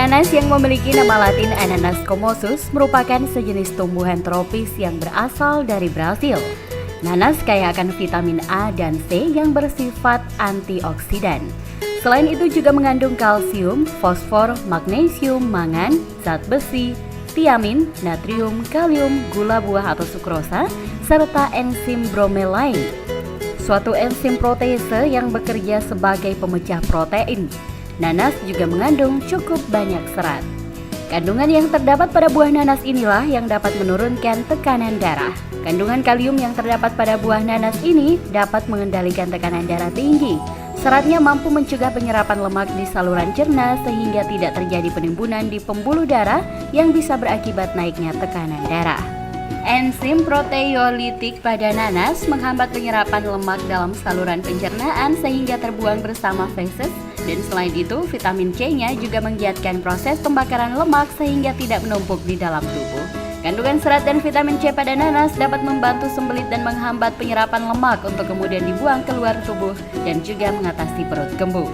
Nanas yang memiliki nama latin Ananas commosus merupakan sejenis tumbuhan tropis yang berasal dari Brasil. Nanas kaya akan vitamin A dan C yang bersifat antioksidan. Selain itu juga mengandung kalsium, fosfor, magnesium, mangan, zat besi, tiamin, natrium, kalium, gula buah atau sukrosa, serta enzim bromelain, suatu enzim protease yang bekerja sebagai pemecah protein. Nanas juga mengandung cukup banyak serat. Kandungan yang terdapat pada buah nanas inilah yang dapat menurunkan tekanan darah. Kandungan kalium yang terdapat pada buah nanas ini dapat mengendalikan tekanan darah tinggi. Seratnya mampu mencegah penyerapan lemak di saluran cerna sehingga tidak terjadi penimbunan di pembuluh darah yang bisa berakibat naiknya tekanan darah. Enzim proteolitik pada nanas menghambat penyerapan lemak dalam saluran pencernaan sehingga terbuang bersama feses. Dan selain itu, vitamin C-nya juga menggiatkan proses pembakaran lemak sehingga tidak menumpuk di dalam tubuh. Kandungan serat dan vitamin C pada nanas dapat membantu sembelit dan menghambat penyerapan lemak untuk kemudian dibuang keluar tubuh dan juga mengatasi perut kembung.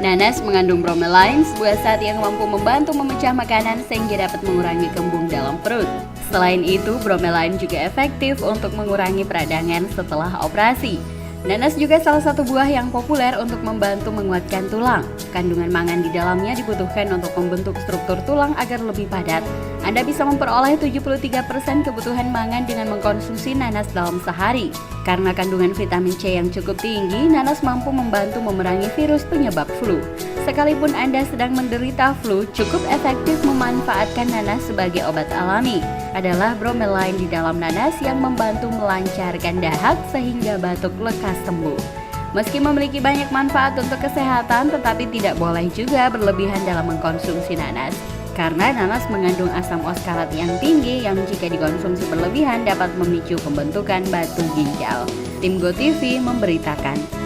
Nanas mengandung bromelain, sebuah zat yang mampu membantu memecah makanan sehingga dapat mengurangi kembung dalam perut. Selain itu, bromelain juga efektif untuk mengurangi peradangan setelah operasi. Nanas juga salah satu buah yang populer untuk membantu menguatkan tulang. Kandungan mangan di dalamnya dibutuhkan untuk membentuk struktur tulang agar lebih padat. Anda bisa memperoleh 73% kebutuhan mangan dengan mengkonsumsi nanas dalam sehari. Karena kandungan vitamin C yang cukup tinggi, nanas mampu membantu memerangi virus penyebab flu. Sekalipun Anda sedang menderita flu, cukup efektif memanfaatkan nanas sebagai obat alami. Adalah bromelain di dalam nanas yang membantu melancarkan dahak sehingga batuk lekas sembuh. Meski memiliki banyak manfaat untuk kesehatan, tetapi tidak boleh juga berlebihan dalam mengkonsumsi nanas. Karena nanas mengandung asam oksalat yang tinggi yang jika dikonsumsi berlebihan dapat memicu pembentukan batu ginjal. Tim GoTV memberitakan.